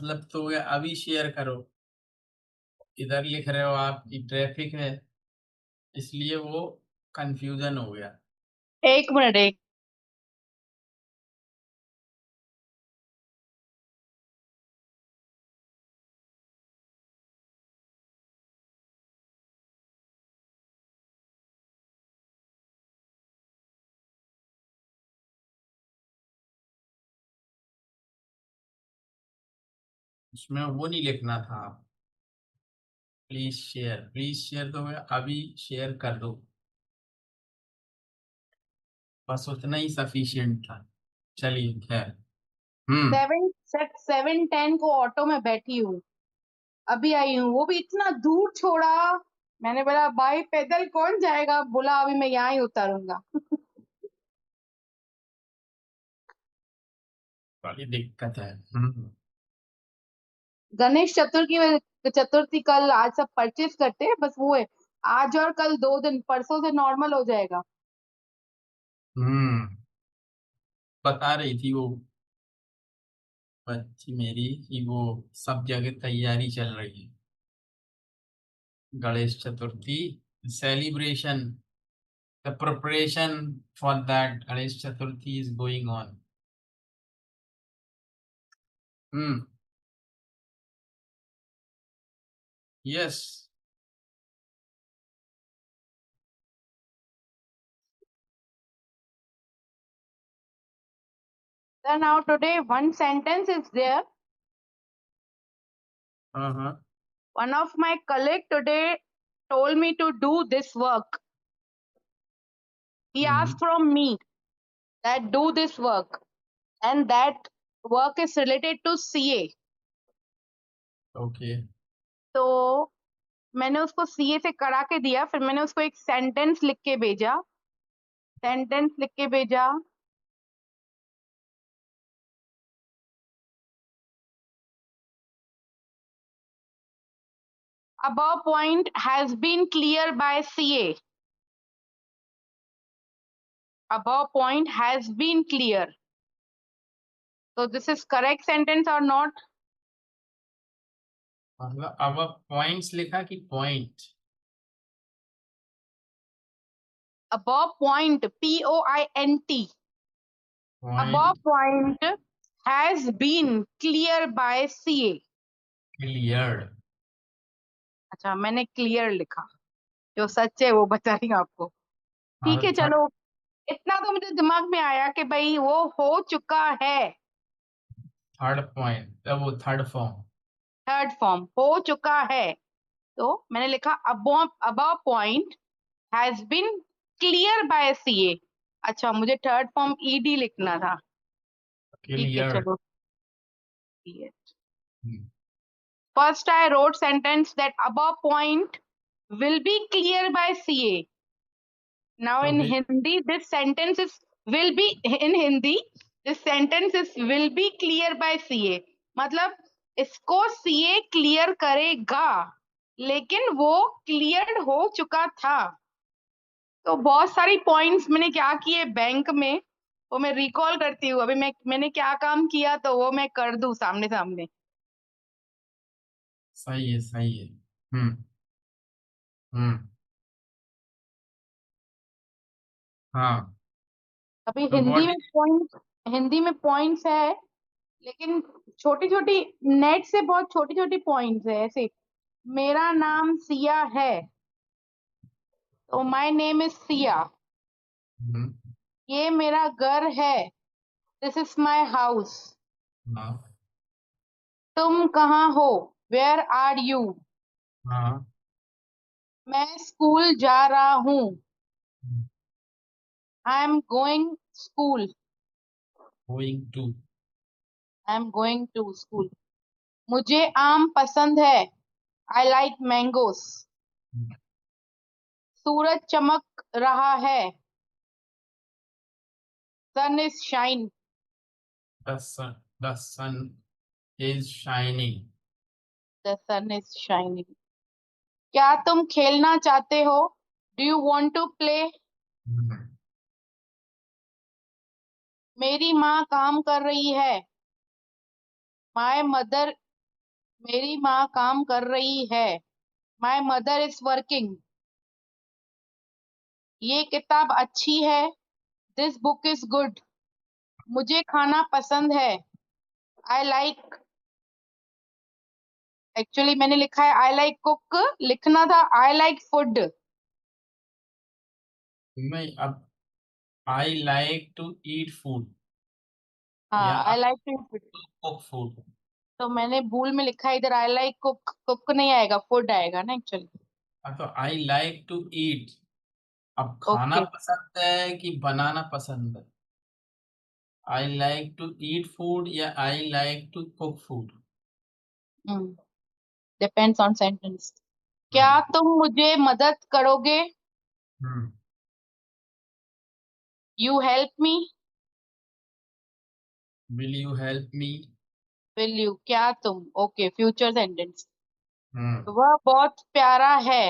मतलब तो हो गया अभी शेयर करो। इधर लिख रहे हो आप कि ट्रैफिक है, इसलिए वो कंफ्यूजन हो गया। एक मिनट एक उसमें वो नहीं लिखना था। प्लीज शेयर तो हो गया, अभी शेयर कर दो। बस उतना ही सफिशिएंट था। चलिए खैर। हम्म। 7:10 को ऑटो में बैठी हूँ, अभी आई हूँ, वो भी इतना दूर छोड़ा। मैंने बोला भाई पैदल कौन जाएगा, बोला अभी मैं यहाँ ही उतारूंगा। बड़ी दिक्कत है। गणेश चतुर्थी कल, आज सब परचेज करते हैं, बस वो है। आज और कल 2 दिन, परसों से नॉर्मल हो जाएगा। हम्म। बता रही थी वो बच्ची मेरी कि वो सब जगह तैयारी चल रही है। Ganesh Chaturthi celebration, the preparation for that Ganesh Chaturthi is going on. Hmm. Yes. Then now today one sentence is there. हाँ हाँ। One of my colleague today told me to do this work. He asked from me that do this work, and that work is related to CA. Okay. तो मैंने उसको CA से करा के दिया, फिर मैंने उसको एक सेंटेंस लिख के भेजा। Above point has been clear by CA. Above point has been clear. So this is correct sentence or not? मतलब अब पॉइंट्स लिखा कि point? Above point, POINT. Above point point has been clear by CA. Cleared. अच्छा, मैंने clear लिखा, जो सच है वो बता रही हूँ आपको। ठीक है, थर्ड, चलो, इतना तो मुझे दिमाग में आया कि भाई वो हो चुका है। थर्ड पॉइंट, वो थर्ड फॉर्म। थर्ड फॉर्म हो चुका है, तो मैंने लिखा above above point has been clear by CA. अच्छा, मुझे थर्ड फॉर्म ईडी लिखना था। ठीक है, क्लियर्ड। चलो। First I wrote sentence that above point will be clear by CA. Now in okay. Hindi, this sentence is will be in Hindi. This sentence is will be clear by CA. मतलब इसको CA clear करेगा, लेकिन वो clear हो चुका था। तो बहुत सारी पॉइंट्स मैंने क्या किए बैंक में, वो मैं रिकॉल करती हूँ। अभी मैंने क्या काम किया तो वो मैं कर दूं सामने सामने। सही है सही है। हम्म। हम्म। हाँ। अभी तो व्हाट? हिंदी में पॉइंट्स है, लेकिन छोटी छोटी, नेट से बहुत छोटी छोटी पॉइंट्स है ऐसे। मेरा नाम सिया है, तो माय नेम इज सिया। ये मेरा घर है, दिस इज माय हाउस। हाँ तुम कहाँ हो, वेयर आर यू। हाँ। मैं स्कूल जा रहा हूँ, I am going school. Going to. I am going to school. मुझे आम पसंद है, आई लाइक मैंगोस। सूरज चमक रहा है, sun is shine. The sun, the sun is shining. The sun is shining. क्या तुम खेलना चाहते हो, do you want to play. मेरी माँ काम कर रही है, माय मदर मेरी माँ काम कर रही है। My mother is working. ये किताब अच्छी है। This book is good. मुझे खाना पसंद है। I like. एक्चुअली मैंने लिखा है आई लाइक कुक, लिखना था आई लाइक फूड। नहीं, अब I like to eat food या हाँ, I like to food. Cook food. तो मैंने भूल में लिखा है इधर आई लाइक कुक, कुक नहीं आएगा, फूड आएगा ना एक्चुअली। हाँ, तो आई लाइक टू ईट। अब खाना ओके। पसंद है कि बनाना पसंद है? I like to eat food या I like to cook food? Depends on sentence. क्या हम्म। तुम मुझे मदद करोगे? Hmm. You help me. Will you help me? Will you, क्या तुम, ओके, फ्यूचर सेंटेंस। हम्म। वह बहुत प्यारा है।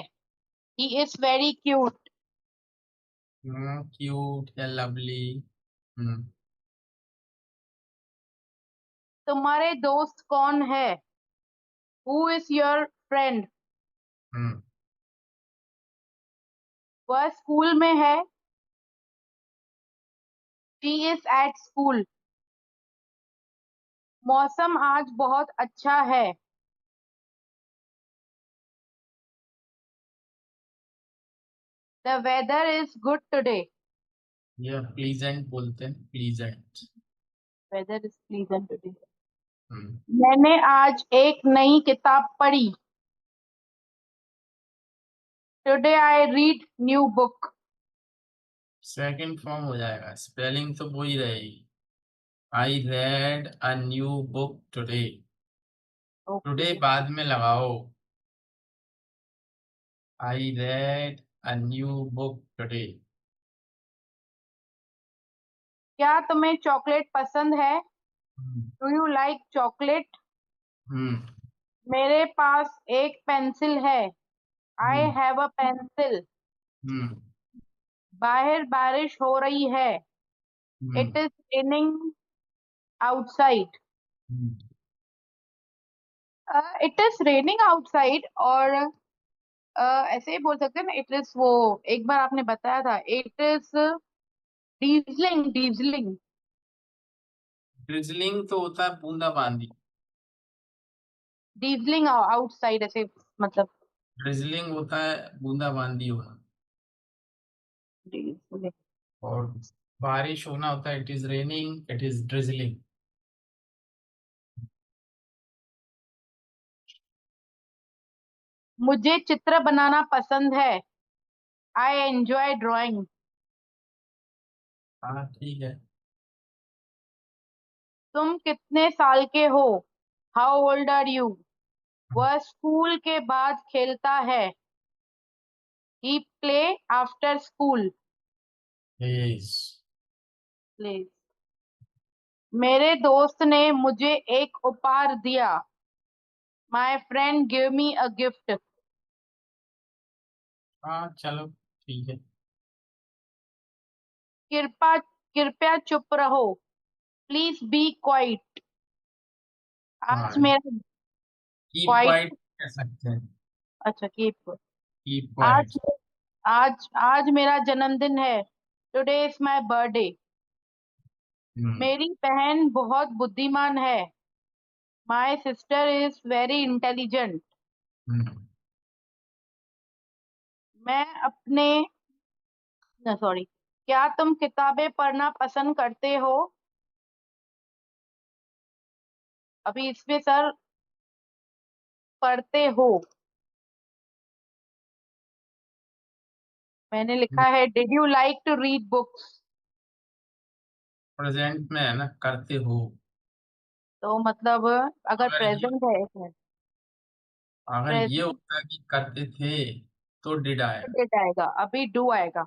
He is very cute. Cute या लवली? हम्म। तुम्हारे दोस्त कौन है? Who is your friend? Hmm. वह स्कूल में है। She is at school. मौसम आज बहुत अच्छा है। The weather is good today. ये प्लीजेंट बोलते हैं, pleasant. Weather is pleasant today. Hmm. मैंने आज एक नई किताब पढ़ी। Today I read new book. Second form हो जाएगा, स्पेलिंग तो वही रहेगी। I read a new book today. Okay. Today बाद में लगाओ। I read a new book today. क्या तुम्हें चॉकलेट पसंद है? Hmm. Do you like chocolate? Hmm. मेरे पास एक पेंसिल है। I hmm. Have a pencil. Hmm. बाहर बारिश हो रही है। It hmm. Is raining outside. Hmm. It is raining outside, और ऐसे ही बोल सकते हैं ना, इट इज वो, एक बार आपने बताया था, इट इज डीजलिंग, डीजलिंग। ड्रिजलिंग तो होता है बूंदाबांदी। डीजलिंग आउटसाइड ऐसे, मतलब ड्रिजलिंग होता है बूंदाबांदी होना। drizzling। और बारिश होना होता है it is raining, it is drizzling. मुझे चित्र बनाना पसंद है। I enjoy drawing. हाँ ठीक है। तुम कितने साल के हो? How old are you? वह स्कूल के बाद खेलता है। He play after school. Yes. Please. मेरे दोस्त ने मुझे एक उपहार दिया। My friend give me a gift. हाँ चलो ठीक है। कृपा कृपया चुप रहो। Please be quiet. आज हाँ, मेरा कीप क्वाइट। क्वाइट कह सकते हैं। अच्छा, कीप। कीप आज क्वाइट। आज आज मेरा जन्मदिन है। Today is my birthday. Hmm. मेरी बहन बहुत बुद्धिमान है। My sister is very intelligent. Hmm. मैं अपने, सॉरी, क्या तुम किताबें पढ़ना पसंद करते हो? अभी इसमें सर, पढ़ते हो, मैंने लिखा है did you like to read books. Present में है ना, करते हो। तो मतलब अगर अगर ये प्रेजेंट है इसमें, अगर ये प्रेजेंट होता कि करते थे तो डिड आएगा। डेट आएगा, अभी डू आएगा।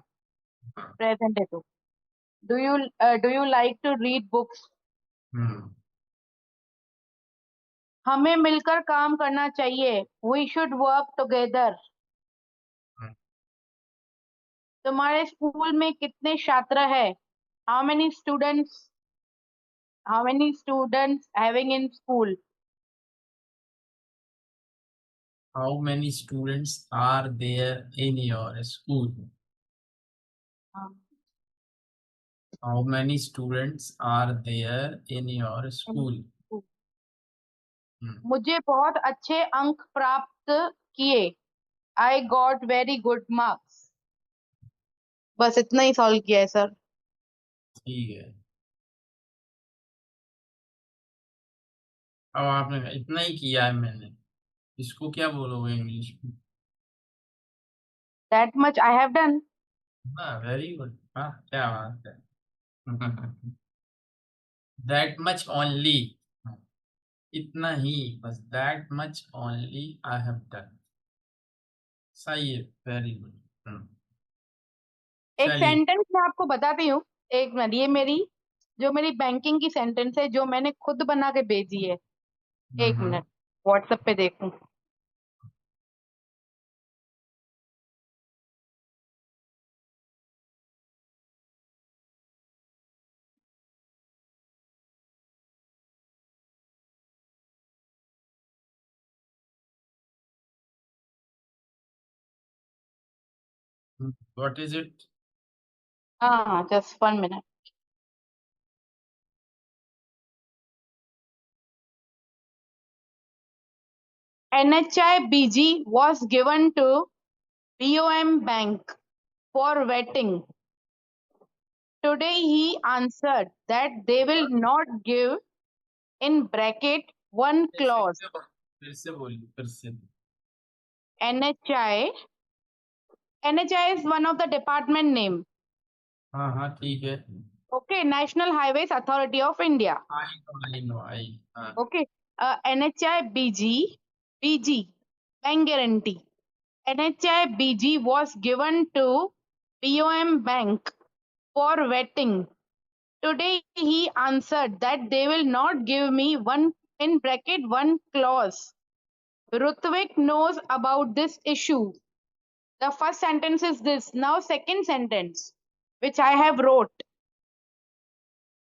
हाँ। प्रेजेंट है तो do you like to read books. Hmm. हमें मिलकर काम करना चाहिए। We should work together. Hmm. तुम्हारे स्कूल में कितने छात्र है? How many students, how many students having in school? How many students are there in your school? How many students are there in your school? मुझे बहुत अच्छे अंक प्राप्त किए। I got very good marks. बस इतना ही सॉल्व किया है सर। ठीक है, अब आपने इतना ही किया है मैंने, इसको क्या बोलोगे इंग्लिश में? That much I have done. हाँ, वेरी गुड, हाँ क्या बात है। दैट मच ओनली, इतना ही, बस that much only I have done. सही है, वेरी गुड। एक चलिए। सेंटेंस मैं आपको बताती हूँ। एक मिनट, ये मेरी बैंकिंग की सेंटेंस है जो मैंने खुद बना के भेजी है। एक हम्म। मिनट, व्हाट्सएप पे देखूं। What is it? हाँ, just 1 minute. NHIBG was given to BOM Bank for vetting. Today he answered that they will not give, in bracket, one clause. फिर से बोलिए, फिर से। NHI is one of the department name. हाँ हाँ, ठीक है। Okay, National Highways Authority of India. I know I, हाँ। Okay, NHIBG, bank guarantee. NHIBG was given to BOM Bank for vetting. Today he answered that they will not give me, one in bracket, one clause. Rutvik knows about this issue. The first sentence is this. Now second sentence, which I have wrote.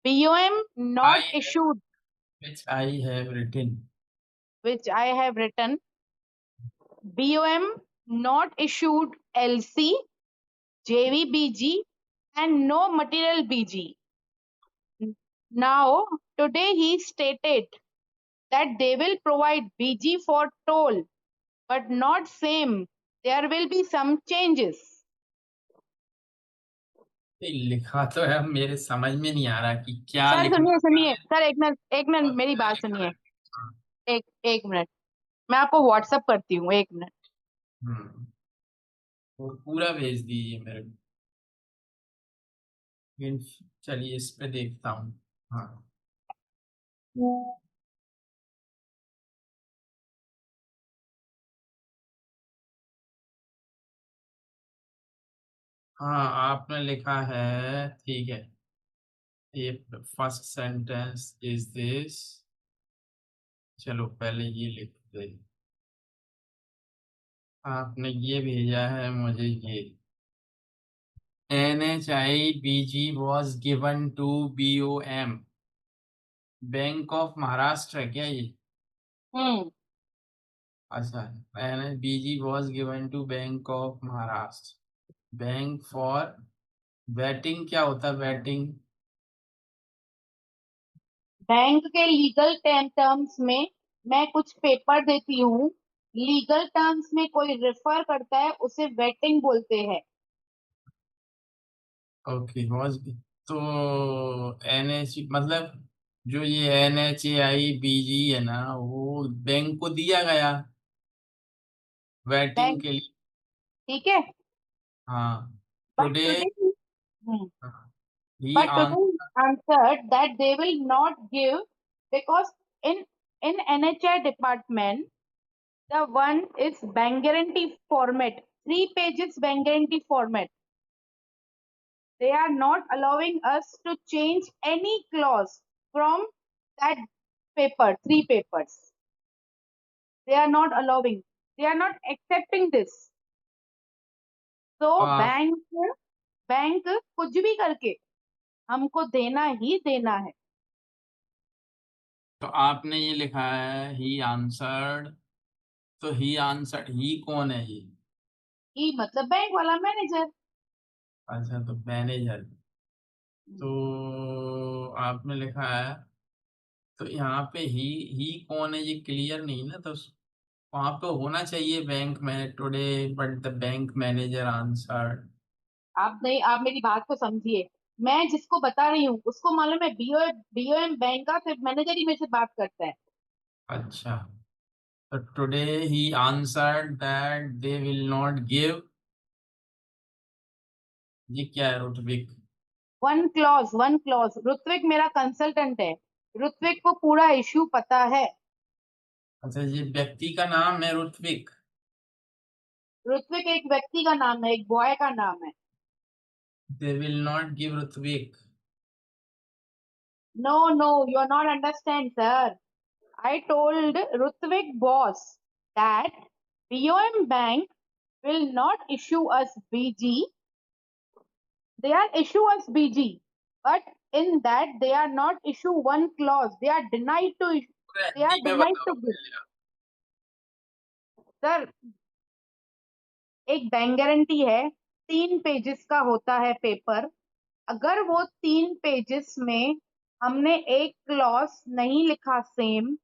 BOM not I issued, which I have written. which I have written. BOM not issued LC, JVBG and no material BG. Now, today he stated that they will provide BG for toll, but not same. There will be some changes. लिखा तो है, मेरे समझ में नहीं आ रहा कि क्या सर लिखना सुनिए सुनिए है सर, एक मिनट और मेरी क्या बात लिखा सुनिए। है। हाँ, एक मिनट, मैं आपको व्हाट्सअप करती हूँ, 1 मिनट। हम्म, वो पूरा भेज दीजिए मेरे को। चलिए इस पे देखता हूँ। हाँ हाँ, आपने लिखा है, ठीक है। ये फर्स्ट सेंटेंस इज दिस। चलो पहले ये लिख दे। आपने ये भेजा है मुझे, ये NHIBG was given to BOM, bank of Maharashtra है क्या ये? हम्म अच्छा, NHBG was given to bank of Maharashtra, bank for waiting, क्या होता है वेटिंग? बैंक के लीगल टर्म्स में मैं कुछ पेपर देती हूँ। लीगल टर्म्स में कोई रेफर करता है, उसे वेटिंग बोलते हैं। ओके, was, तो NH मतलब जो ये NHAIBG है ना, वो बैंक को दिया गया वेटिंग बैंक, के लिए। ठीक है। हाँ, but today today he But आन today answered that they will not give, because in NHI department the one is bank guarantee format, 3 pages bank guarantee format. They are not allowing us to change any clause from that paper, 3 papers. They are not allowing. They are not accepting this. So आप, bank कुछ भी करके हमको देना ही देना है। तो आपने ये लिखा है ही आंसर्ड तो ही आंसर्ड, ही कौन है ये? ही मतलब बैंक वाला मैनेजर। अच्छा, तो मैनेजर। तो आपने लिखा है, तो यहाँ पे ही कौन है ये क्लियर नहीं ना, तो वहां पे होना चाहिए बैंक में today, but the bank manager answered. आप नहीं, आप मेरी बात को समझिए। मैं जिसको बता रही हूँ उसको मालूम है बीओएम बैंक का सिर्फ मैनेजर ही मेरे से बात करता है। अच्छा, तो today he answered that they will not give, ये क्या है ऋत्विक? वन क्लॉज ऋत्विक मेरा कंसल्टेंट है। ऋत्विक को पूरा इश्यू पता है। अच्छा, ये व्यक्ति का नाम है ऋत्विक? ऋत्विक एक व्यक्ति का नाम है, एक बॉय का नाम है। They will not give Rutvik. No no, you are not understand sir. I told Rutvik boss that BOM Bank will not issue us BG. They are issue us BG, but in that they are not issue one clause. They are denied to issue. पूरा They are Hindi में denied बताओ to give. पहले आप। Sir, एक bank guarantee है, 3 pages का होता है पेपर। अगर वो 3 पेजेस में हमने एक क्लॉज नहीं लिखा सेम,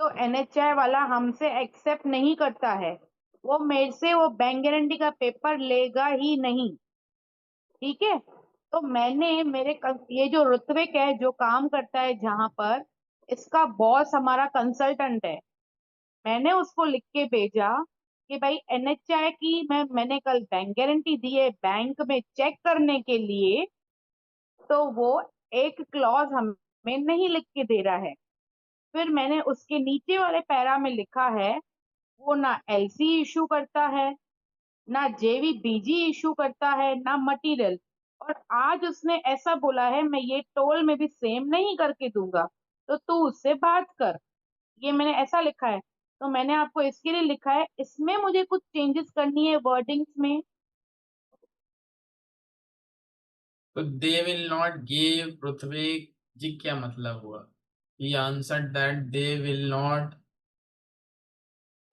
तो एनएचआई वाला हमसे एक्सेप्ट नहीं करता है। वो मेरे से वो बैंक गारंटी का पेपर लेगा ही नहीं। ठीक है। तो मैंने ये जो ऋत्विक है जो काम करता है जहां पर, इसका बॉस हमारा कंसल्टेंट है। मैंने उसको लिख के भेजा कि भाई एनएचआई की मैंने कल बैंक गारंटी दी है बैंक में चेक करने के लिए, तो वो एक क्लॉज हमें नहीं लिख के दे रहा है। फिर मैंने उसके नीचे वाले पैरा में लिखा है, वो ना एलसी इशू करता है, ना जेवी बीजी इशू करता है, ना मटेरियल। और आज उसने ऐसा बोला है मैं ये टोल में भी सेम नहीं करके दूंगा, तो तू उससे बात कर। ये मैंने ऐसा लिखा है। तो मैंने आपको इसके लिए लिखा है, इसमें मुझे कुछ चेंजेस करनी है वर्डिंग्स में। तो they will not give Ritvik, ji क्या मतलब हुआ? He answered that they will not.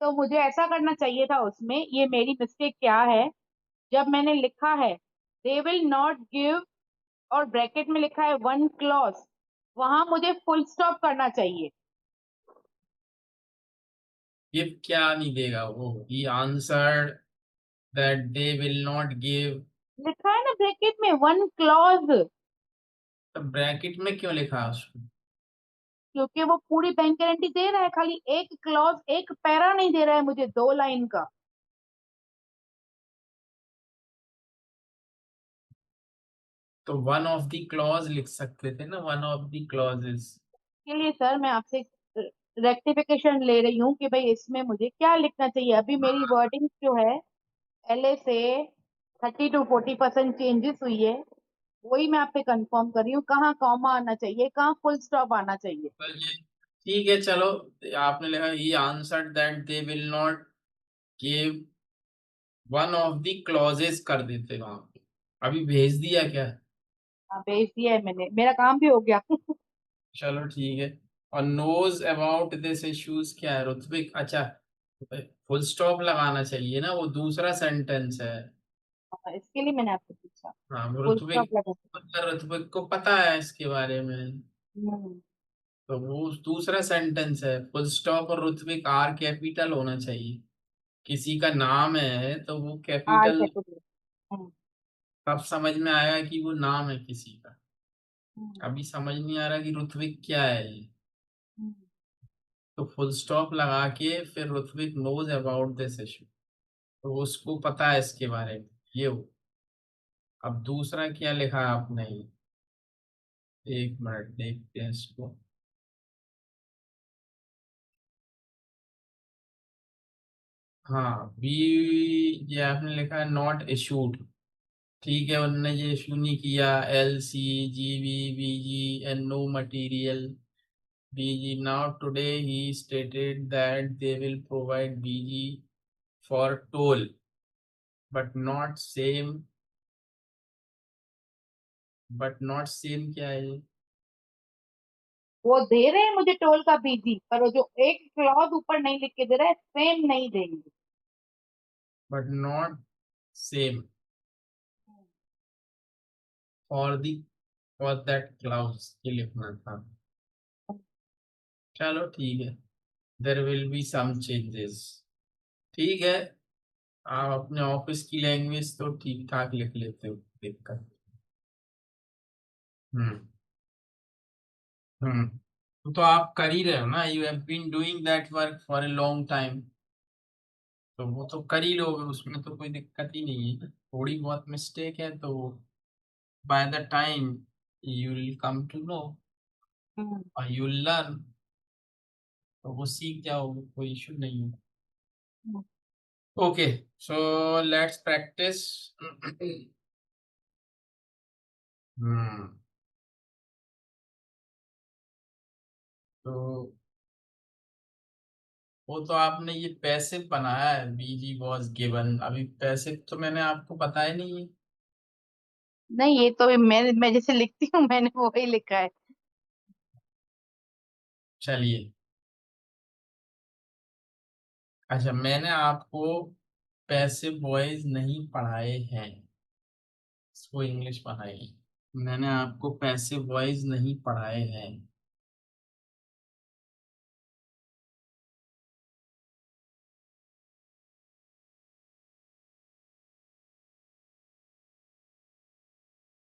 तो मुझे ऐसा करना चाहिए था उसमें, ये मेरी मिस्टेक क्या है। जब मैंने लिखा है दे विल नॉट गिव और ब्रैकेट में लिखा है वन क्लॉज, वहां मुझे फुल स्टॉप करना चाहिए। गिव क्या नहीं देगा वो? ही answered that they will not give. लिखा है ना ब्रैकेट में वन क्लॉज। तो ब्रैकेट में क्यों लिखा है उसको? क्योंकि वो पूरी बैंक गारंटी दे रहा है, खाली एक क्लॉज, एक पैरा नहीं दे रहा है मुझे 2 लाइन का। तो वन ऑफ द क्लॉज लिख सकते थे ना, वन ऑफ द क्लॉजेस। के लिए सर मैं आपसे रेक्टिफिकेशन ले रही हूँ कि भाई इसमें मुझे क्या लिखना चाहिए। अभी मेरी वर्डिंग जो है पहले से 30 to 40% चेंजेस हुई है। वही मैं आपसे कंफर्म कर रही हूँ, कहाँ कॉमा आना चाहिए, कहाँ फुल स्टॉप आना चाहिए। तो ये ठीक है, चलो। आपने लिखा ही answered that they will not give one of the clauses कर देते वहां पे। अभी भेज दिया क्या? हाँ, भेज दिया है मैंने, मेरा काम भी हो गया। चलो ठीक है। और नोज अबाउट दिस इश्यूज क्या है ऋत्विक? अच्छा, फुल स्टॉप लगाना चाहिए ना, वो दूसरा सेंटेंस है। हाँ, इसके लिए मैंने आपसे पूछा। हाँ, फुल स्टॉप ऋत्विक, लगा। मतलब ऋत्विक को पता है इसके बारे में। हम्म। तो वो दूसरा सेंटेंस है, फुल स्टॉप और ऋत्विक आर कैपिटल होना चाहिए। किसी का नाम है तो वो आर कैपिटल, कैपिटल। हम्म। तब समझ में आएगा कि वो नाम है किसी का। हम्म। अभी समझ नहीं आ रहा कि ऋत्विक क्या है ये। हम्म। तो फुल स्टॉप लगा के फिर Rutvik knows about this issue, तो उसको पता है इसके बारे में, ये हो। अब दूसरा क्या लिखा है आपने? एक मिनट देखते हैं इसको। हाँ, बी, ये आपने लिखा है नॉट इशूड। ठीक है, उनने ये इशू नहीं किया। L C, G B, B G and no material. BG now today he stated that they will provide BG for toll, but not same, but not same क्या है ये? वो दे रहे हैं मुझे टोल का बीजी, पर वो जो एक क्लॉज ऊपर नहीं लिख के दे रहा है, सेम नहीं देंगे। But not same for the for that clause ये लिखना था। चलो ठीक है, there will be some changes. ठीक है, आप अपने ऑफिस की लैंग्वेज तो ठीक ठाक लिख लेते हो, दिक्कत। हम्म। तो आप कर ही रहे हो ना, you have been doing that work for a long time, तो वो तो कर ही लोगे, उसमें तो कोई दिक्कत ही नहीं है। थोड़ी बहुत मिस्टेक है तो by the time you will come to know hmm. और यू विल लर्न, तो वो सीख जाओगे, कोई इशू नहीं है। Okay, so let's practice. Hmm. तो वो तो आपने ये पैसे बनाया है, बीजी वॉज गिवन, अभी पैसे तो मैंने आपको बताया नहीं है। नहीं, ये तो मैं जैसे लिखती हूँ मैंने वही लिखा है। चलिए, अच्छा मैंने आपको पैसे बॉयज नहीं पढ़ाए हैं, इसको इंग्लिश पढ़ाई। मैंने आपको पैसे बॉयज नहीं पढ़ाए हैं।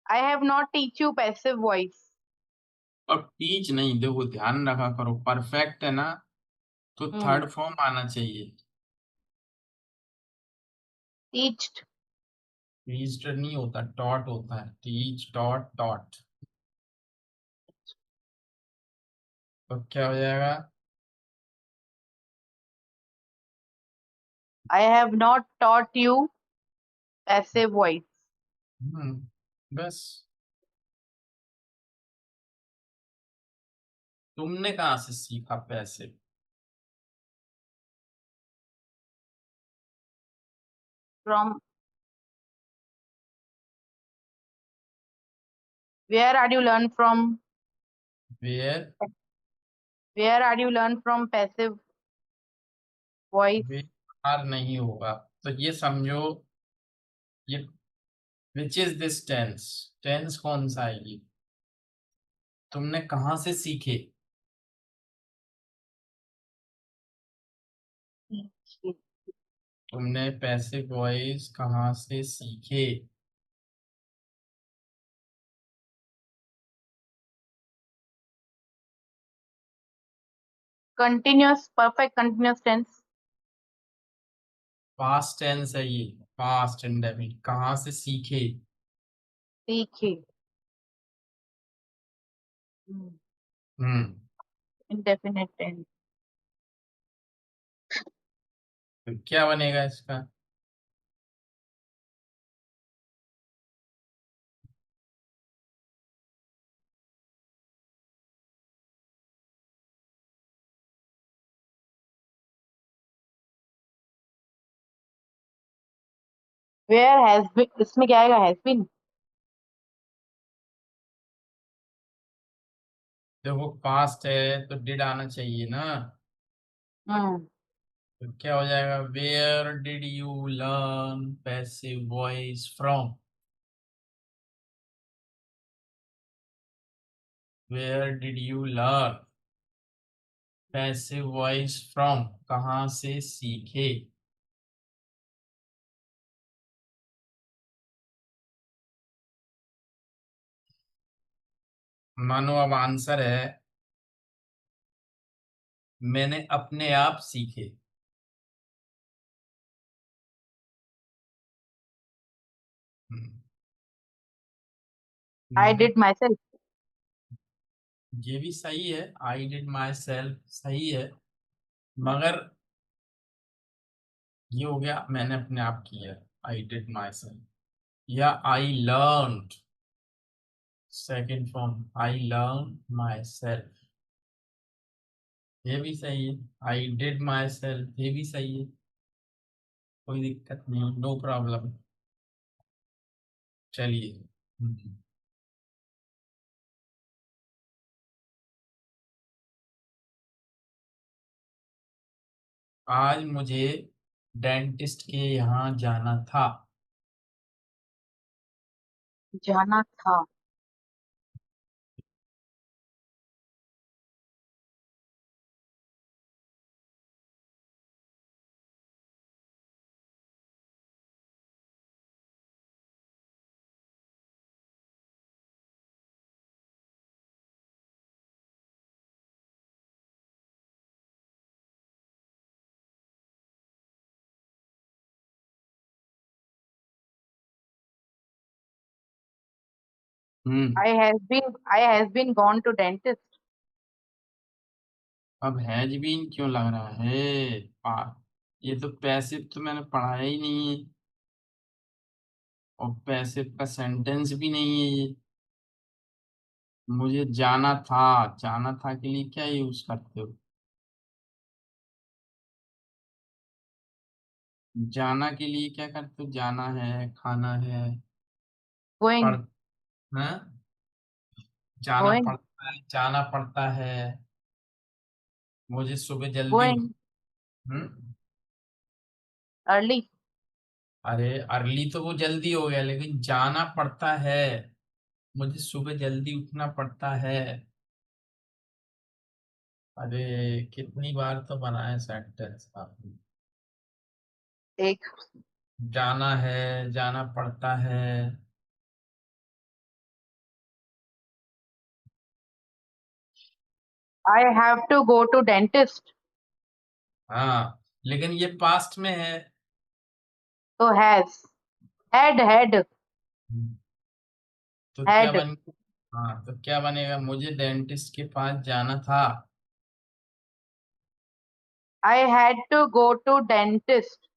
आई have not teach you passive voice. और टीच नहीं, देखो ध्यान रखा करो, परफेक्ट है ना, तो हम्म। थर्ड फॉर्म आना चाहिए। टीच्ड। टीच्ड नहीं होता, टॉट होता है, टीच टॉट टॉट। तो क्या हो जाएगा? I have not taught you passive voice hmm, बस। तुमने कहाँ से सीखा पैसे? From where are you learn from. Where? Where are you learn from passive voice. Where नहीं होगा, तो ये समझो, ये which is this tense, tense कौन सा है ये? तुमने कहाँ से सीखे? तुमने पैसे वॉइस कहाँ से सीखे? Continuous perfect continuous tense. Past tense है ये, पास्ट इंडेफिनिट, कहाँ से सीखे? सीखे। हम्म। Indefinite tense. तो क्या बनेगा इसका? वेयर हैज बीन, इसमें क्या आएगा? Has been. देखो पास्ट है तो डिड आना चाहिए ना, हम्म। तो क्या हो जाएगा? Where did you learn passive voice from? Where did you learn passive voice from, कहाँ से सीखे? मानो अब आंसर है मैंने अपने आप सीखे। हम्म, आई मैंने, डिड माई सेल्फ। ये भी सही है, आई डिड माई सेल्फ सही है, मगर ये हो गया मैंने अपने आप किया, आई डिड माई सेल्फ, या I learn, second form, I learn my self, ये भी सही है। आई डिड माई सेल्फ ये भी सही है, कोई दिक्कत नहीं, नो प्रॉब्लम। चलिए। हम्म। आज मुझे डेंटिस्ट के यहाँ जाना था। जाना था। हम्म। I has been gone to dentist. अब हैज बीन क्यों लग रहा है? ये तो पैसिव तो मैंने पढ़ा ही नहीं है, और पैसिव का सेंटेंस भी नहीं है ये। मुझे जाना था, जाना था के लिए क्या यूज करते हो? जाना के लिए क्या करते हो? जाना है, खाना है, पढ़, Going. हाँ? जाना Going. पड़ता है, जाना पड़ता है। मुझे सुबह जल्दी उठ। Going. हम्म। Early. अरे अर्ली तो वो जल्दी हो गया, लेकिन जाना पड़ता है, मुझे सुबह जल्दी उठना पड़ता है। अरे कितनी बार तो बनाया सेंटेंस आपने। एक। जाना है, जाना पड़ता है। I have to go to dentist. हाँ, लेकिन ये पास्ट में है। तो has. Had. तो क्या Had. बन हाँ, तो क्या बनेगा? मुझे डेंटिस्ट के पास जाना था। I had to go to dentist.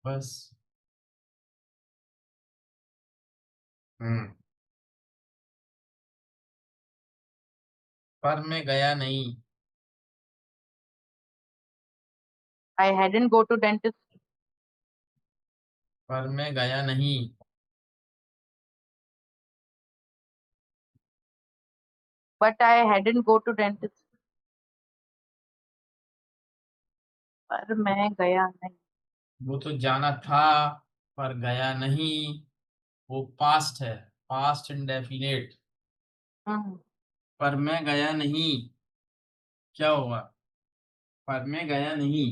बस। हम्म। पर मैं गया नहीं। I hadn't go to dentist. पर मैं गया नहीं। But I hadn't go to dentist. पर मैं गया नहीं। वो तो जाना था, पर गया नहीं। वो पास्ट है, पास्ट इंडेफिनेट। हम्म। पर मैं गया नहीं, क्या हुआ? पर मैं गया नहीं।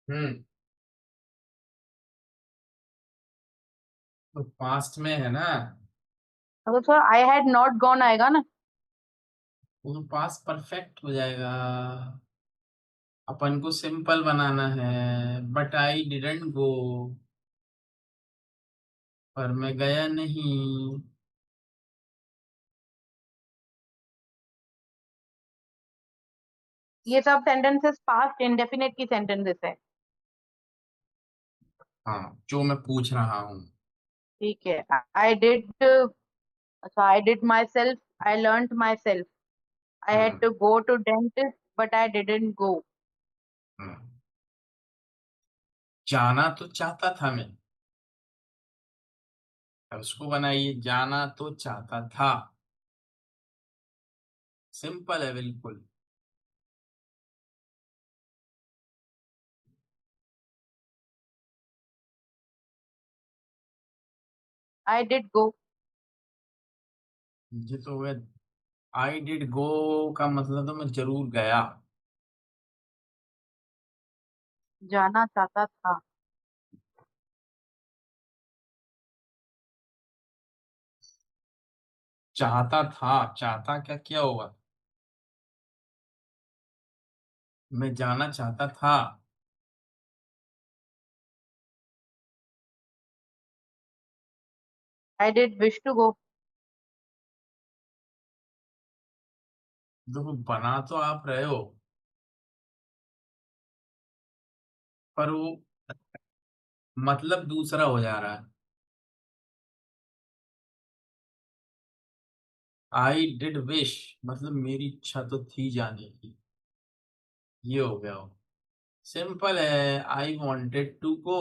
हम्म। तो पास्ट में है ना। तो sir I had not gone आएगा ना। वो तो पास्ट परफेक्ट हो जाएगा। अपन को सिंपल बनाना है। बट आई डिडंट गो, पर मैं गया नहीं। ये सब सेंटेंसेस पास्ट इंडेफिनिट की सेंटेंसेस है। हाँ, जो मैं पूछ रहा हूँ। ठीक है। I did. So I did myself. I learnt myself. I had hmm. to go to dentist, but I didn't go. हम्म। जाना तो चाहता था मैं। अब उसको बनाइए, जाना तो चाहता था। सिंपल है बिल्कुल। I did go. ये तो हुआ। आई डिड गो का मतलब तो मैं जरूर गया। जाना चाहता था। चाहता था, चाहता क्या क्या हुआ? मैं जाना चाहता था। I did wish to go. देखो, बना तो आप रहे हो, पर वो मतलब दूसरा हो जा रहा है। आई डिड विश, मतलब मेरी इच्छा तो थी जाने की। ये हो गया हो। सिंपल है, I wanted to go.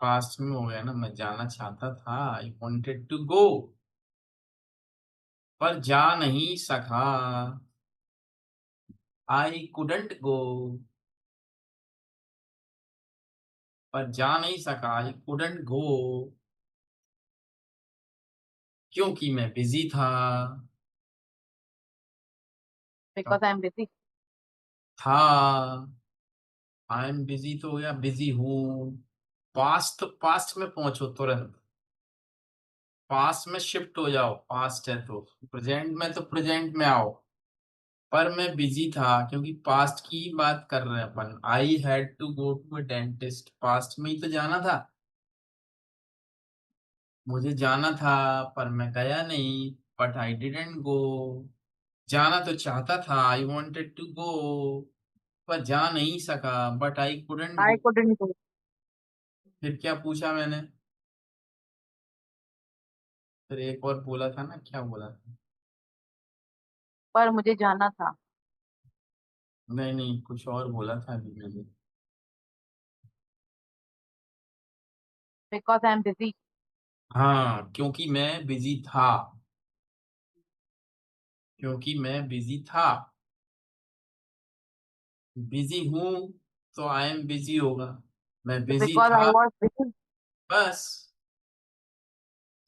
Past में हो गया ना, मैं जाना चाहता था, आई वॉन्टेड टू गो। पर जा नहीं सका। I couldn't go. पर जा नहीं सका, आई कुडंट गो, क्योंकि मैं बिजी था। Because I am busy. था, आई एम बिजी तो हो गया, बिजी हूँ। पास्ट, पास्ट में पहुंचो तुरंत, पास्ट में शिफ्ट हो जाओ, पास्ट है तो। प्रेजेंट में तो प्रेजेंट में आओ। पर मैं बिजी था, क्योंकि पास्ट की ही बात कर रहे हैं अपन। I had to go to a dentist, past में ही तो जाना था। मुझे जाना था, पर मैं गया नहीं। बट आई डिडंट गो। जाना तो चाहता था, आई वॉन्टेड टू गो, पर जा नहीं सका, but I couldn't I go. Couldn't go. फिर क्या पूछा मैंने? फिर एक और बोला था ना, क्या बोला था? पर मुझे जाना था। नहीं नहीं, कुछ और बोला था अभी मैंने। Because I am busy. हाँ, क्योंकि मैं बिजी था। क्योंकि मैं बिजी था। बिजी हूँ तो आई एम बिजी होगा। मैं बिजी बिकॉज आई था, वॉज बिजी। बस,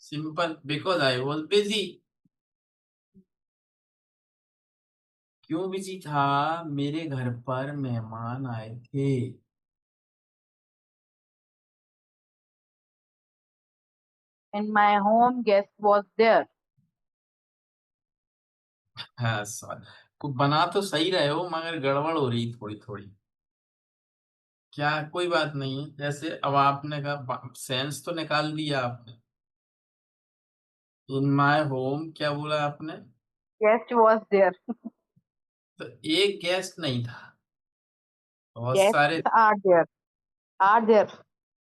simple, because I was busy. क्यों बिजी था? मेरे घर पर मेहमान आए थे। In my home guest was there. हाँ सर, कुछ बना तो सही रहे हो, मगर गड़बड़ हो रही थोड़ी थोड़ी। क्या, कोई बात नहीं है। जैसे अब आपने कहा, सेंस तो निकाल दिया आपने। इन माय होम, क्या बोला आपने? Guest was there. तो एक गेस्ट नहीं था, बहुत सारे। Guest are there. Are there.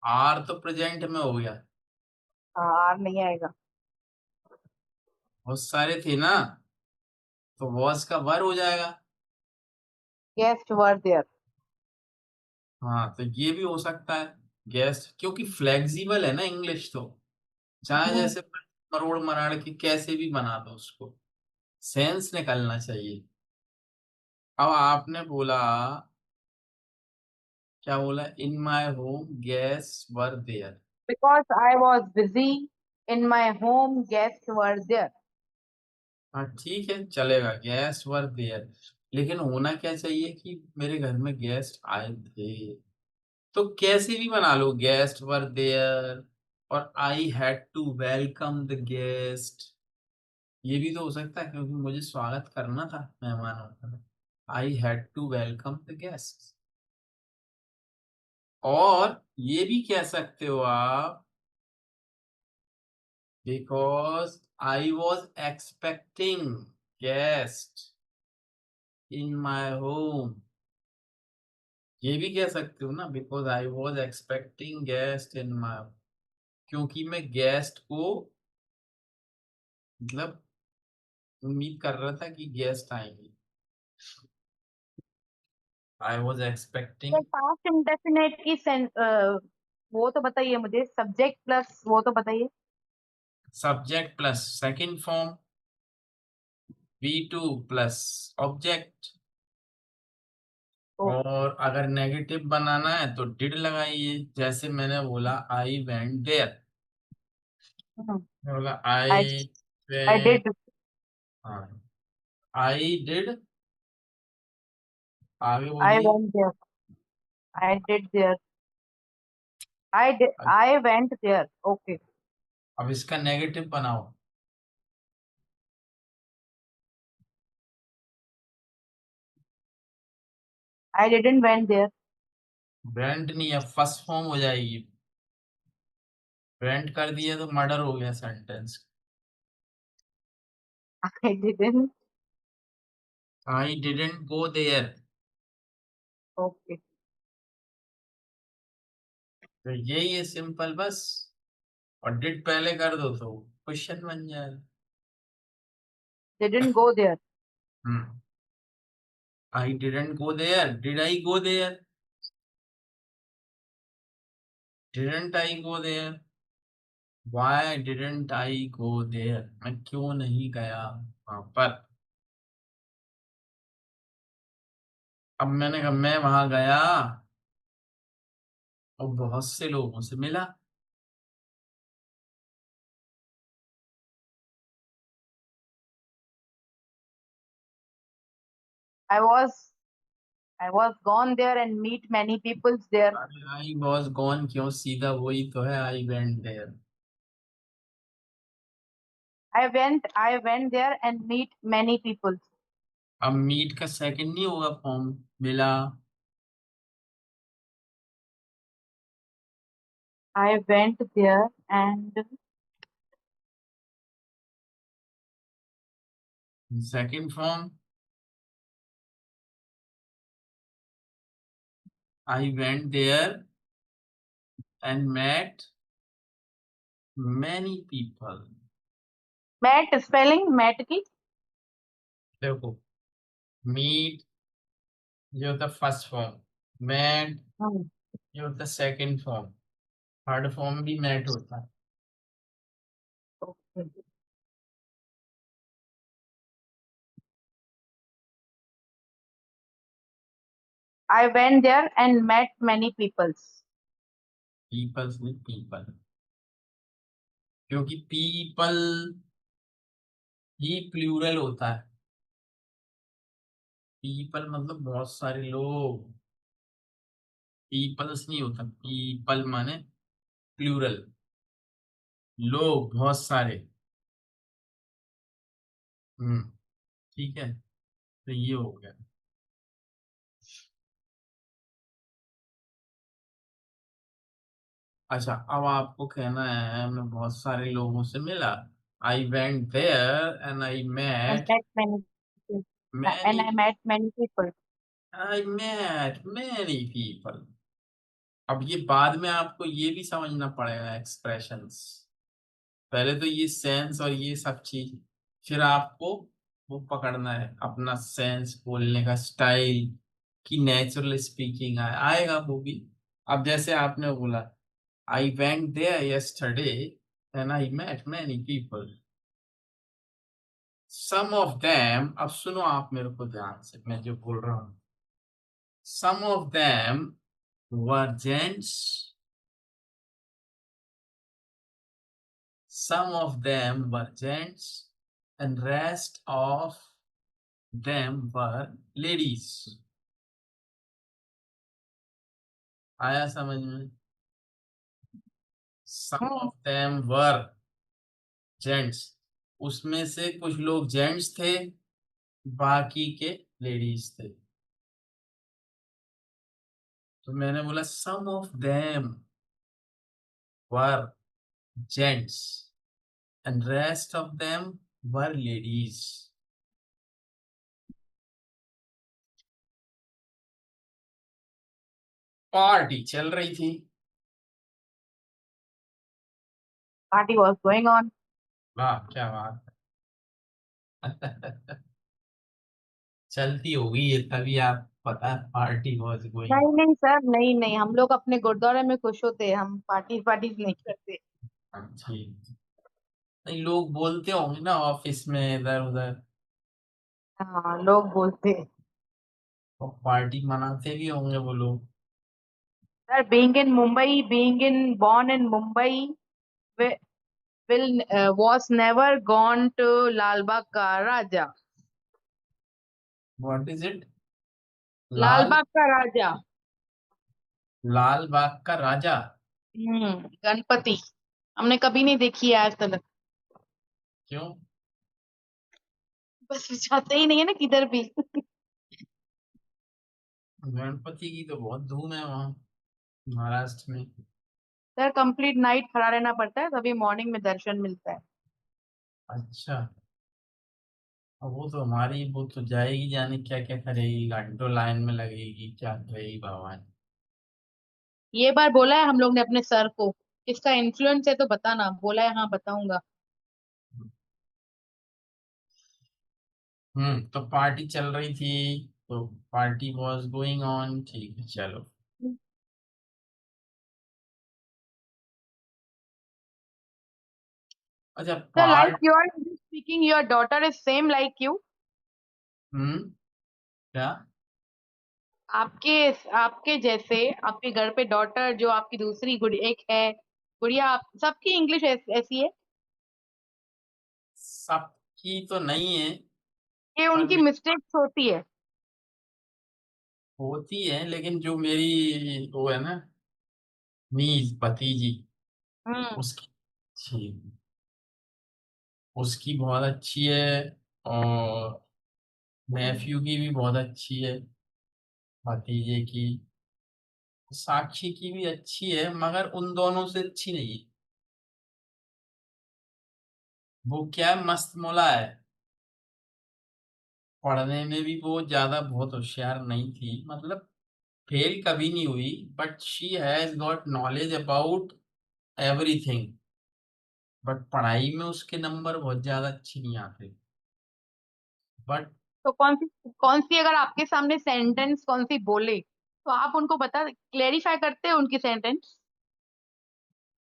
Are तो प्रेजेंट में हो गया। आर नहीं आएगा। बहुत सारे थे ना, तो वॉज का वर हो जाएगा। Guest were there. हाँ, तो ये भी हो सकता है, गेस्ट, क्योंकि फ्लेक्सिबल है ना इंग्लिश तो। चाहे जैसे मरोड़ मराड़ के कैसे भी बना दो उसको, सेंस निकलना चाहिए। अब आपने बोला, क्या बोला? In my home guest were there. Because I was busy in my home guest were there. हाँ ठीक है, चलेगा, गेस्ट वर देयर। लेकिन होना क्या चाहिए कि मेरे घर में गेस्ट आए थे। तो कैसे भी बना लो, गेस्ट वर देयर, और I had to welcome the guest. ये भी तो हो सकता है, क्योंकि मुझे स्वागत करना था मेहमानों का। I had to welcome the guest. और ये भी कह सकते हो आप, because I was expecting guest in my home. ये भी कह सकते हो ना, because I was expecting guest in my, क्योंकि मैं गेस्ट को, मतलब उम्मीद कर रहा था कि गेस्ट आएंगे। आई वॉज एक्सपेक्टिंग। पास्ट इंडेफिनेट की वो तो बताइए मुझे, सब्जेक्ट प्लस वो तो बताइए। Subject plus second form, V2 plus object. Okay. और अगर नेगेटिव बनाना है तो डिड लगाइए, जैसे मैंने बोला आई वेंट देयर। बोला आई आई आई वेंट। डिड। हाँ, आई डिड, आगे आई बोलिए। Went there. I did there. I went there. Okay. अब इसका नेगेटिव बनाओ। I didn't went there. Went नहीं, अब फर्स्ट फॉर्म हो जाएगी। वेंट कर दिया तो मर्डर हो गया sentence. I didn't. I didn't go there. Okay. तो यही है, सिंपल बस। और डिड पहले कर दो तो क्वेश्चन बन जाएगा। Didn't go there. Hmm, I didn't go there, did I go there? Didn't I go there? Why didn't I go there? मैं क्यों नहीं गया वहां पर? अब मैंने कहा मैं वहां गया और बहुत से लोगों से मिला। I was I was gone there and meet many peoples there. I was gone क्यों, सीधा वही तो है, I went there. I went there and meet many peoples. अब मीट का सेकंड नहीं होगा फॉर्म, मिला। I went there and second form, I went there and met many people. met spelling met की देखो, मीट ये होता फर्स्ट फॉर्म, मेट हम्म, ये होता सेकंड फॉर्म, थर्ड फॉर्म भी मेट होता है। okay. I went there and met many peoples. Peoples नहीं, पीपल, क्योंकि पीपल ही प्लूरल होता है। पीपल मतलब बहुत सारे लोग, पीपल्स नहीं होता, पीपल माने प्लूरल, लोग बहुत सारे। हम्म, ठीक है, तो ये हो गया। अच्छा, अब आपको कहना है मैं बहुत सारे लोगों से मिला। I went there and I And met met many people. And many I met many people. I met many people. अब ये बाद में आपको ये भी समझना पड़ेगा एक्सप्रेशंस। पहले तो ये सेंस और ये सब चीज, फिर आपको वो पकड़ना है अपना सेंस, बोलने का स्टाइल, कि नेचुरल स्पीकिंग आएगा वो भी। अब जैसे आपने बोला I went there yesterday and I met many people, some of them. अब सुनो आप मेरे को ध्यान से, मैं जो बोल रहा हूँ, some of them were gents, some of them were gents and rest of them were ladies। आया समझ में? some Hmm. of them were gents, उसमें से कुछ लोग जेंट्स थे, बाकी के लेडीज थे। तो मैंने बोला some of them were gents and rest of them were ladies। Party चल रही थी। Party was going on. वाह क्या बात है। चलती होगी ये तभी आप, पता है पार्टी वॉज गोइंग। नहीं नहीं सर, नहीं नहीं, हम लोग अपने गुरुद्वारे में खुश होते हैं, हम पार्टी पार्टी नहीं करते। ठीक, नहीं लोग बोलते होंगे ना ऑफिस में इधर उधर, हाँ, लोग बोलते हैं। और पार्टी मनाते भी होंगे वो लोग। Sir, being in born in Mumbai, wi- will was never gone to Lal Bagh ka Raja. What is it? Lal Lal, Bagh का राजा। लाल बाग का राजा। गणपति हमने कभी नहीं देखी है आज तक। क्यों? बस जाते ही नहीं है ना किधर भी। गणपति की तो बहुत धूम है वहाँ महाराष्ट्र में। सर, कंप्लीट नाइट खड़ा रहना पड़ता है, तभी मॉर्निंग में दर्शन मिलता है। अच्छा, अब वो तो हमारी, वो तो जाएगी जाने क्या क्या करेगी, घंटों लाइन में लगेगी, क्या करेगी भगवान। ये बार बोला है हम लोग ने अपने सर को, किसका इन्फ्लुएंस है तो बताना, बोला है हाँ बताऊंगा। तो पार्टी चल रही थी, तो पार्टी वॉज गोइंग ऑन, ठीक है चलो। अच्छा So like part. your English speaking, your daughter is same like you. क्या? आपके आपके जैसे आपके घर पे डॉटर जो आपकी दूसरी गुड़िया एक है, गुड़िया आप सबकी इंग्लिश ऐसी है सबकी तो नहीं है, कि पर उनकी मिस्टेक्स होती है। होती है, लेकिन जो मेरी वो है ना, मीज भतीजी, हम्म। उसकी अच्छी, उसकी बहुत अच्छी है। और नेफ्यू की भी बहुत अच्छी है, भतीजे की। साक्षी की भी अच्छी है, मगर उन दोनों से अच्छी नहीं है। वो क्या है, मस्त मोला है। पढ़ने में भी वो ज्यादा बहुत होशियार नहीं थी, मतलब फेल कभी नहीं हुई, but she has got knowledge about everything. But पढ़ाई में उसके नंबर बहुत ज्यादा अच्छे नहीं आते। बट तो कौन सी अगर आपके सामने सेंटेंस कौन सी बोले तो आप उनको बता क्लेरिफाई करते हैं उनकी सेंटेंस?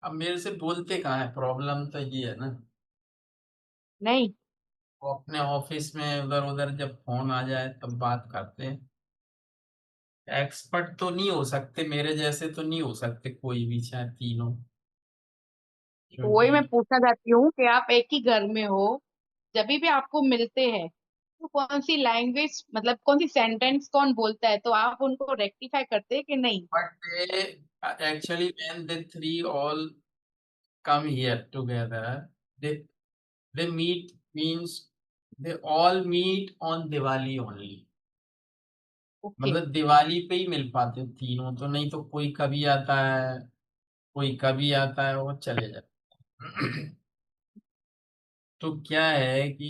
अब मेरे से बोलते कहाँ है, प्रॉब्लम तो ये है ना। नहीं। वो अपने ऑफिस में उधर उधर जब फोन आ जाए तब बात करते हैं। एक्सपर्ट तो नहीं हो सकते, मेरे जैसे तो नहीं हो सकते कोई भी, चाहे तीनों। तो वही क्योंकि मैं पूछना चाहती हूँ कि आप एक ही घर में हो, जब भी आपको मिलते हैं तो कौन सी लैंग्वेज मतलब कौन सी सेंटेंस कौन बोलता है तो आप उनको रेक्टिफाई करते हैं कि नहीं? But they actually when they three all come here together. They meet means they all meet on Diwali only. Okay. मतलब दिवाली पे ही मिल पाते तीनों, तो नहीं तो कोई कभी आता है, कोई कभी आता है, वो चले जाते। तो क्या है कि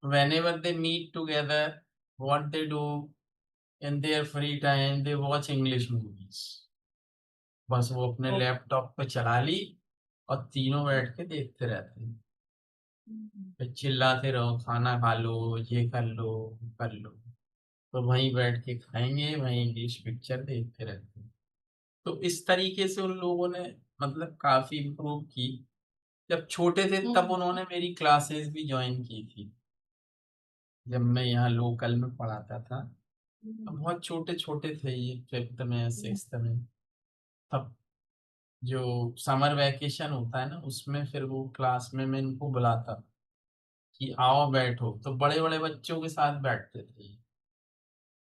whenever they meet together, what they do in their free time, they watch English movies. बस वो अपने लैपटॉप पे चला ली और तीनों बैठ के देखते रहते हैं। फिर चिल्लाते रहो, खाना खा लो, ये कर लो, वो कर लो। तो वहीं बैठ के खाएंगे, वहीं इंग्लिश पिक्चर देखते रहते हैं। तो इस तरीके से उन लोगों ने मतलब काफी इम्प्रूव की। जब छोटे थे तब हम्म। उन्होंने मेरी क्लासेस भी ज्वाइन की थी, जब मैं यहाँ लोकल में पढ़ाता था। अब बहुत छोटे छोटे थे ये, फिफ्थ में सिक्स्थ में। तब जो समर वैकेशन होता है ना, उसमें फिर वो क्लास में मैं इनको बुलाता कि आओ बैठो, तो बड़े बड़े बच्चों के साथ बैठते थे।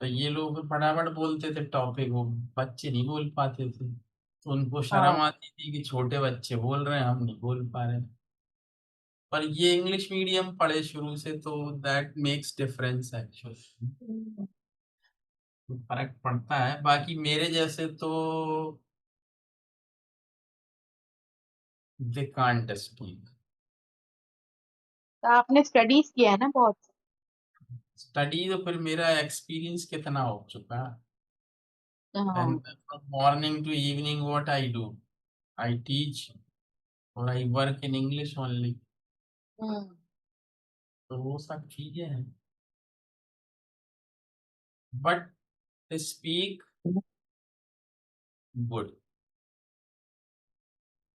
तो ये लोग फटाफट बोलते थे टॉपिक, वो बच्चे नहीं बोल पाते थे, तो उनको शर्म हाँ। आती थी कि छोटे बच्चे बोल रहे हैं, हम नहीं बोल पा रहे। पर ये इंग्लिश मीडियम पढ़े शुरू से, तो दैट मेक्स डिफरेंस एक्चुअली। फर्क पड़ता है, बाकी मेरे जैसे तो दे कांट स्पीक। तो आपने स्टडीज किया है ना बहुत। स्टडी तो फिर मेरा एक्सपीरियंस कितना हो चुका है। एंड हाँ। From morning to evening what I do, I teach और I work in English only. Hmm. तो वो सब चीजें हैं, but speak good.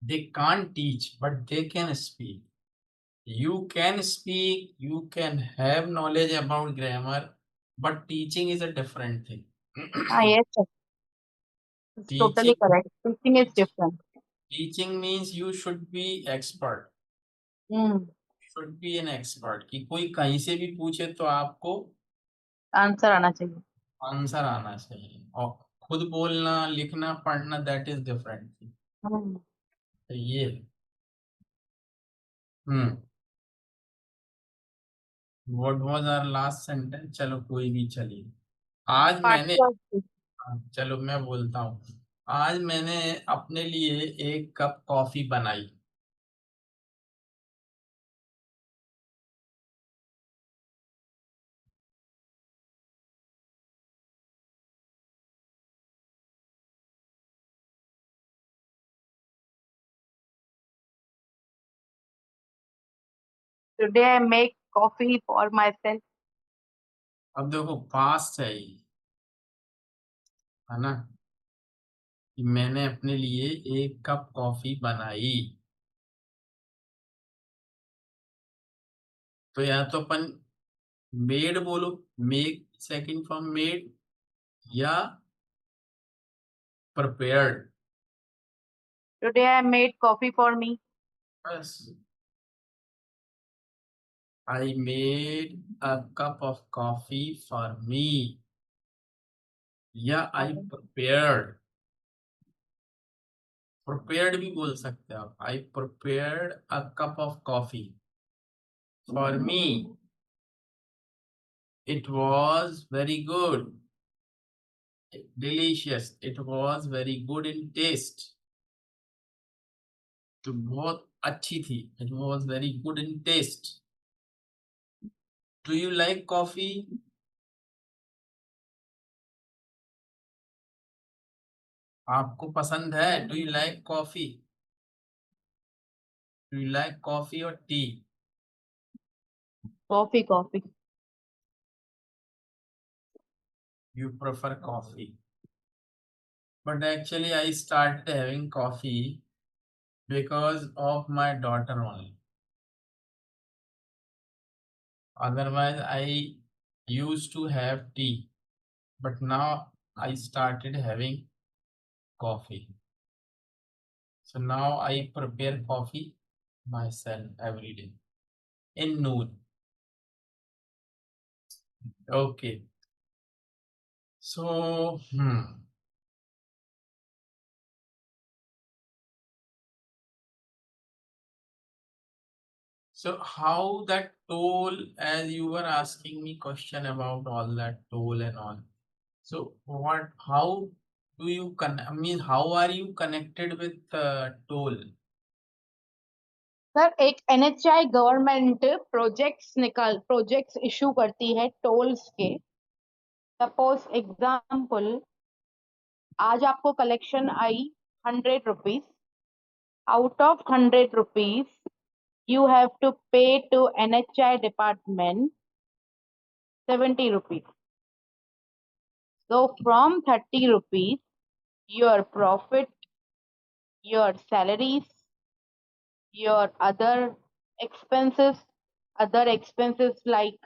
They can't teach, but they can speak. You can speak, you can have knowledge about grammar, but teaching is a different thing. हाँ, yes, teaching totally correct, teaching is teach, different. teaching means you should be expert, hmm. should be an expert कि कोई कहीं से भी पूछे तो आपको answer आना चाहिए। आंसर आना चाहिए। और खुद बोलना लिखना पढ़ना, दैट इज डिफरेंट। हम्म। तो ये है। Hmm. What was our last sentence, चलो कोई भी चलिए। आज मैंने, पार्ट। हाँ, चलो मैं बोलता हूँ। आज मैंने अपने लिए एक कप कॉफी बनाई। Today I make coffee for my self. अब देखो पास है ये, है ना, कि मैंने अपने लिए एक कप कॉफी बनाई। तो या तो अपन मेड बोलो, मेक सेकंड फॉर्म मेड, या prepared. Today I made coffee for me. बस, I made a cup of coffee for me, या I prepared। prepared भी बोल सकते हो आप, I prepared a cup of coffee for me, it was very good, delicious, it was very good in taste। तो बहुत अच्छी थी, it was very good in taste। Do you like coffee? आपको पसंद है? Do you like coffee? Do you like coffee or tea? Coffee, coffee. You prefer coffee. But actually, I started having coffee because of my daughter only. Otherwise, I used to have tea, but now I started having coffee. So now I prepare coffee myself every day in noon. Okay. So, so how that toll, as you were asking me question about all that toll and all. So what, how do you I mean, how are you connected with toll? Sir एक NHI government projects issue करती है tolls के। Suppose example, आज आपको collection I 100 rupees. Out of 100 rupees you have to pay to NHI department 70 rupees. So from 30 rupees, your profit, your salaries, your other expenses like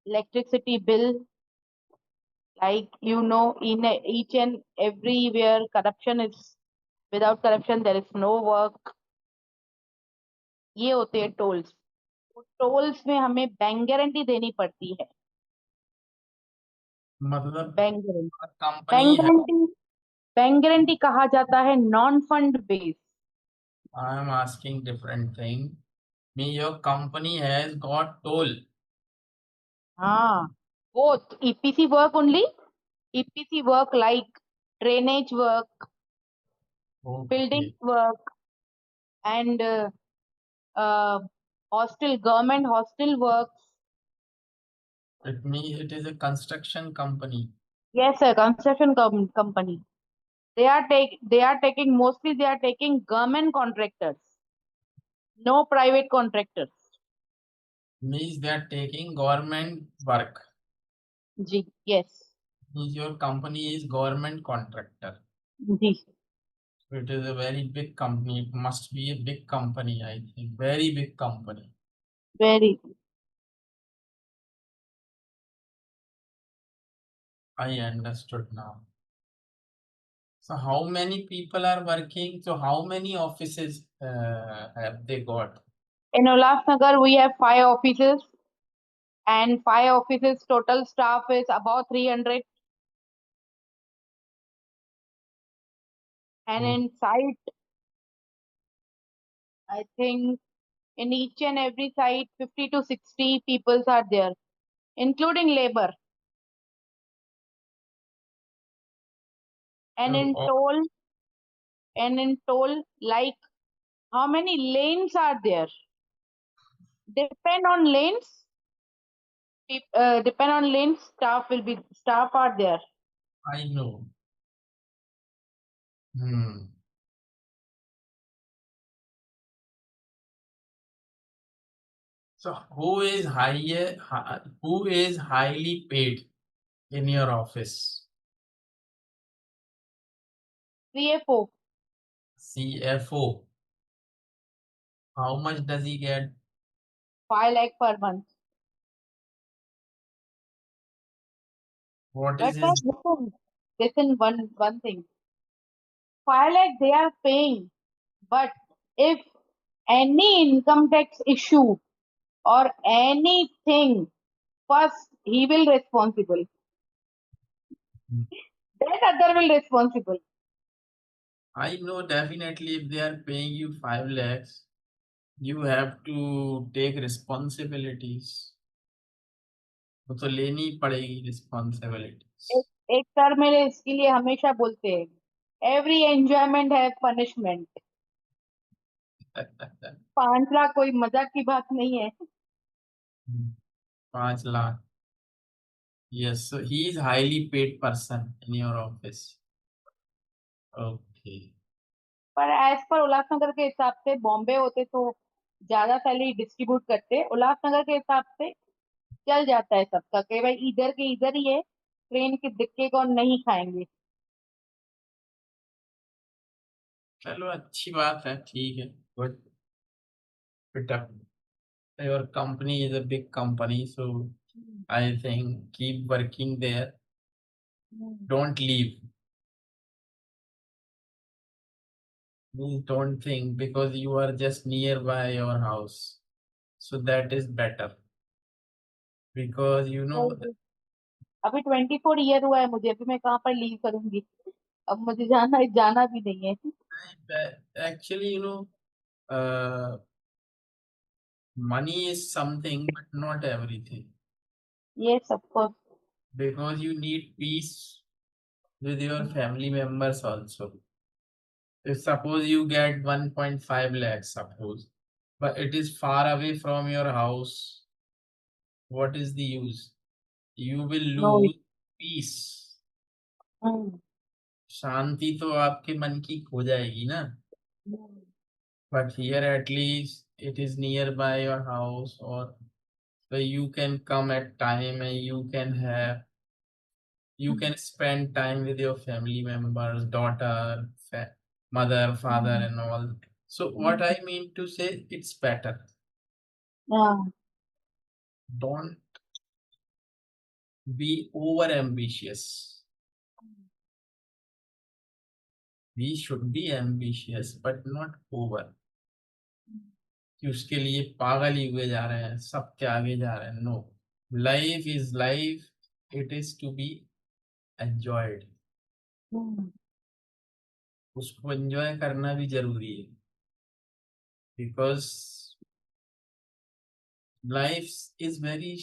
electricity bill, like in each and everywhere corruption is, without corruption there is no work. ये होते हैं tolls. Tolls में हमें bank guarantee देनी पड़ती है। मतलब bank guarantee company bank है। गारंटी बैंक गारंटी कहा जाता है non fund base. I am asking different thing. Me, your company has got toll. हाँ, both EPC work only, EPC work like drainage work, building Okay. work, and uh, government hostel works. It means it is a construction company. Yes, sir, construction company. They are taking government contractors, no private contractors. Means they are taking government work. जी, yes, Means your company is government contractor. जी, It is a very big company. It must be a big company, I think. Very big company. very. I understood now. So how many people are working? So how many offices have they got? In Ulhasnagar, we have 5 offices, and 5 offices total staff is about 300. And Oh, in site, I think in each and every site, 50 to 60 peoples are there, including labor. And so, in toll, like how many lanes are there? Depend on lanes. Depend on lanes. Staff are there. I know. Hmm. So who is highly paid in your office? CFO, CFO. How much does he get? 5 lakh per month. What But is sir, his? listen one thing. 5 lakh they are paying, but if any income tax issue or anything, first he will responsible. Then other will responsible. I know definitely if they are paying you 5 lakhs, you have to take responsibilities. वो तो लेनी ही पड़ेगी responsibilities. एक एक sir मेरे इसके लिए हमेशा बोलते हैं, एवरी एंजॉयमेंट है पनिशमेंट। 5 लाख कोई मजाक की बात नहीं है। 5 lakh. Yes, so he is highly paid person in your office. Okay. पर एज पर उल्लासनगर के हिसाब से बॉम्बे होते तो ज्यादा सैलरी डिस्ट्रीब्यूट करते, उल्लासनगर के हिसाब से चल जाता है सबका कि भाई इधर के इधर ही है, ट्रेन के दिक्के को नहीं खाएंगे। चलो अच्छी बात है, ठीक है, good. But your company is a big company, so I think keep working there. Don't leave. Means don't think because you are just nearby your house. So that is better. Because you know, अभी 24 year हुआ है मुझे, अभी मैं कहाँ पर leave करूंगी? अब मुझे जाना जाना भी नहीं है। actually, money is something, but not everything. ये सबको Because you need peace with your family members also. If suppose you get 1.5 lakhs, suppose, but it is far away from your house, what is the use? You will no. lose peace. शांति तो आपके मन की खो जाएगी ना. But here at least it is nearby your house, or so you can come at time and you can spend time with your family members, daughter, mother, father, and all. So what I mean to say, it's better. हाँ। Don't be over ambitious. We should be ambitious, but not over. कि उसके लिए पागल ही हुए जा रहे हैं, सबके आगे जा रहे हैं. No, life is life, it is to be enjoyed. उसको एंजॉय करना भी जरूरी है, because life is very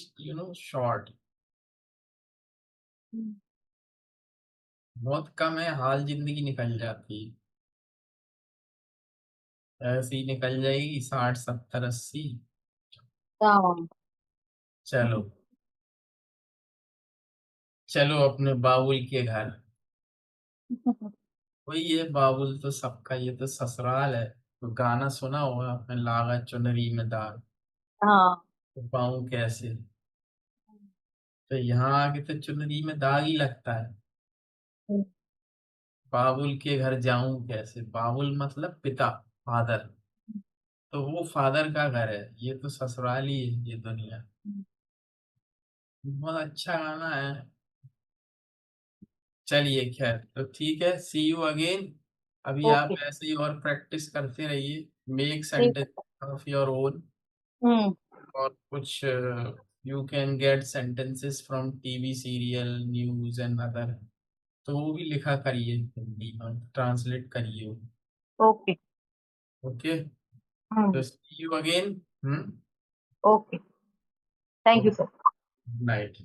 short. बहुत कम है हाल जिंदगी निकल जाती है. ऐसे ही निकल जाएगी 60 70 80. हाँ। चलो चलो अपने बाबुल के घर. वही है बाबुल तो सबका, ये तो ससुराल है. तो गाना सुना होगा आपने, लागा चुनरी में दाग हाँ। तो पाऊं कैसे. तो यहाँ आके तो चुनरी में दाग ही लगता है. बाबुल के घर जाऊं कैसे. बाबुल मतलब पिता, फादर. तो वो फादर का घर है, ये तो ससुराल ही है ये दुनिया. बहुत अच्छा गाना है. चलिए खैर, तो ठीक है, सी यू अगेन. अभी आप ओके। ऐसे ही और प्रैक्टिस करते रहिए. मेक ठीक सेंटेंस है। Of your own. हम्म। और कुछ you can get sentences from TV serial news and other. तो वो भी लिखा करिए हिंदी में, ट्रांसलेट करिए. ओके। Okay, hmm. तो see you again. Okay. Thank you sir. Night.